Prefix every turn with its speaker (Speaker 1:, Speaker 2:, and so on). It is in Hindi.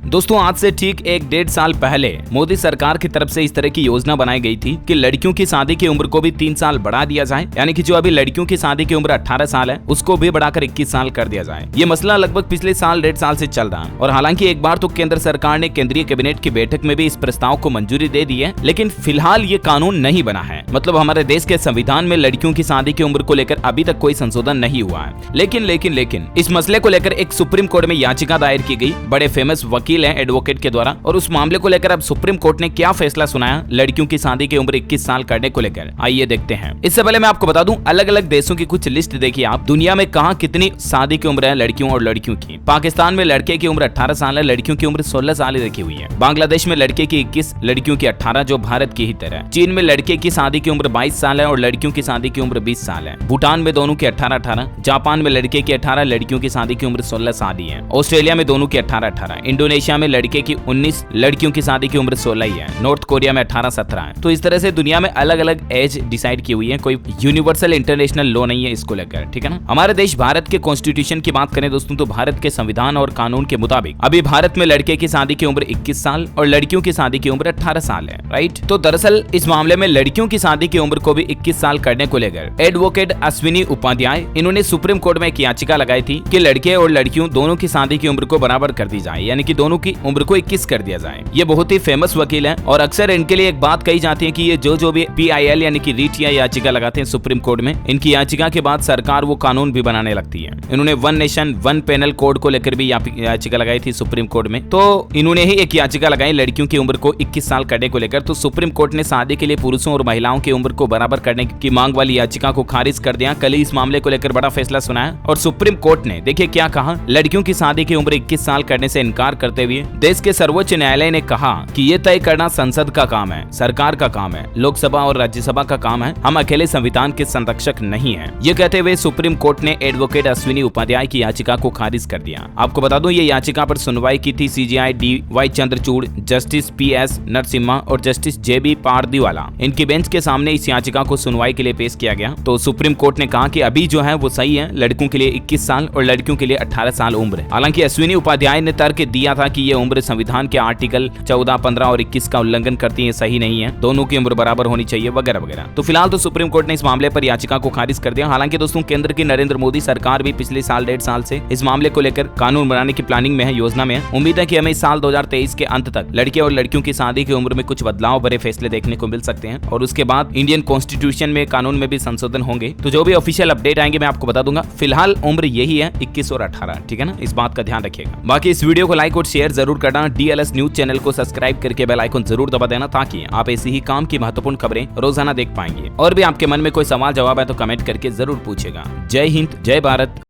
Speaker 1: दोस्तों आज से ठीक 1-1.5 साल पहले मोदी सरकार की तरफ से इस तरह की योजना बनाई गई थी कि लड़कियों की शादी की उम्र को भी 3 साल बढ़ा दिया जाए, यानी कि जो अभी लड़कियों की शादी की उम्र 18 साल है उसको भी बढ़ाकर 21 साल कर दिया जाए। ये मसला लगभग पिछले साल 1.5 साल से चल रहा है और हालांकि एक बार तो केंद्र सरकार ने केंद्रीय कैबिनेट की बैठक में भी इस प्रस्ताव को मंजूरी दे दी है, लेकिन फिलहाल ये कानून नहीं बना है। मतलब हमारे देश के संविधान में लड़कियों की शादी की उम्र को लेकर अभी तक कोई संशोधन नहीं हुआ है। लेकिन इस मसले को लेकर एक सुप्रीम कोर्ट में याचिका दायर की गई बड़े फेमस वकील हैं एडवोकेट के द्वारा, और उस मामले को लेकर अब सुप्रीम कोर्ट ने क्या फैसला सुनाया लड़कियों की शादी की उम्र 21 साल करने को लेकर, आइए देखते हैं। इससे पहले मैं आपको बता दूं, अलग अलग देशों की कुछ लिस्ट देखिए आप, दुनिया में कहां कितनी शादी की उम्र है लड़कियों और लड़कियों की। पाकिस्तान में लड़के की उम्र 18 साल है, लड़कियों की उम्र 16 साल देखी हुई है। बांग्लादेश में लड़के की 21, लड़कियों की 18, जो भारत की ही तरह। चीन में लड़के की शादी की उम्र 22 साल है और लड़कियों की शादी की उम्र 20 साल है। भूटान में दोनों की 18-18, जापान में लड़के की 18, लड़कियों की शादी की उम्र 16 साल ही है। ऑस्ट्रेलिया में दोनों की 18-18, इंडोनेशिया में लड़के की 19, लड़कियों की शादी की उम्र 16 ही है। नॉर्थ कोरिया में 18-17 है। तो इस तरह से दुनिया में अलग अलग एज डिसाइड की हुई है, कोई यूनिवर्सल इंटरनेशनल लॉ नहीं है इसको लेकर, ठीक है ना। हमारे देश भारत के कॉन्स्टिट्यूशन की बात करें दोस्तों, तो भारत के संविधान और कानून के मुताबिक अभी भारत में लड़के की शादी की उम्र 21 साल और लड़कियों की शादी की उम्र 18 साल है, राइट। तो दरअसल इस मामले में लड़कियों की शादी की उम्र को भी 21 साल करने को लेकर एडवोकेट अश्विनी उपाध्याय, इन्होंने सुप्रीम कोर्ट में एक याचिका लगाई थी कि लड़के और लड़कियों दोनों की शादी की उम्र को बराबर कर दी जाए, यानी कि दोनों की उम्र को 21 कर दिया जाए। ये बहुत ही फेमस वकील हैं और अक्सर इनके लिए एक बात कही जाती है कि ये जो भी PIL यानी कि रीट या याचिका लगाते हैं सुप्रीम कोर्ट में, इनकी याचिका के बाद सरकार वो कानून भी बनाने लगती है। इन्होंने one nation one panel code को लेकर भी याचिका लगाई थी सुप्रीम कोर्ट में। तो इन्होंने ही एक याचिका लगाई लड़कियों की उम्र को 21 साल करने को लेकर। तो सुप्रीम कोर्ट ने शादी के लिए पुरुषों और महिलाओं की उम्र को बराबर करने की मांग वाली याचिका को खारिज कर दिया। कल ही इस मामले को लेकर बड़ा फैसला सुनाया और सुप्रीम कोर्ट ने देखिए क्या कहा, लड़कियों की शादी की उम्र 21 साल करने से इनकार करते हुए देश के सर्वोच्च न्यायालय ने कहा कि ये तय करना संसद का काम है, सरकार का काम है, लोकसभा और राज्यसभा का काम है, हम अकेले संविधान के संरक्षक नहीं हैं। ये कहते हुए सुप्रीम कोर्ट ने एडवोकेट अश्विनी उपाध्याय की याचिका को खारिज कर दिया। आपको बता दूं, ये याचिका पर सुनवाई की थी CJI DY Chandrachud, justice PS Narasimha और जस्टिस JB पारदीवाला। इनकी बेंच के सामने इस याचिका को सुनवाई के लिए पेश किया गया। तो सुप्रीम कोर्ट ने कहा कि अभी जो है वो सही है, लड़कों के लिए 21 साल और लड़कियों के लिए 18 साल उम्र है। हालांकि अश्विनी उपाध्याय ने तर्क दिया था कि ये उम्र संविधान के आर्टिकल 14, 15 और 21 का उल्लंघन करती है, सही नहीं है, दोनों की उम्र बराबर होनी चाहिए वगैरह वगैरह। तो फिलहाल तो सुप्रीम कोर्ट ने इस मामले पर याचिका को खारिज कर दिया। हालांकि दोस्तों केंद्र की नरेंद्र मोदी सरकार भी पिछले साल 1.5 साल से इस मामले को लेकर कानून बनाने की प्लानिंग में है, योजना में है। उम्मीद है कि हमें इस साल 2023 के अंत तक लड़के और लड़कियों की शादी की उम्र में कुछ बदलाव भरे फैसले देखने को मिल सकते हैं और उसके बाद इंडियन कॉन्स्टिट्यूशन में कानून में भी संशोधन होंगे। तो जो भी ऑफिशियल अपडेट आएंगे मैं आपको बता दूंगा। फिलहाल उम्र यही है 21 और 18, ठीक है ना, इस बात का ध्यान रखिएगा। बाकी इस वीडियो को लाइक और शेयर जरूर करना। DLS न्यूज चैनल को सब्सक्राइब करके बेल आइकन जरूर दबा देना ताकि आप ऐसी ही काम की महत्वपूर्ण खबरें रोजाना देख पाएंगे। और भी आपके मन में कोई सवाल जवाब है तो कमेंट करके जरूर पूछेगा। जय हिंद, जय भारत,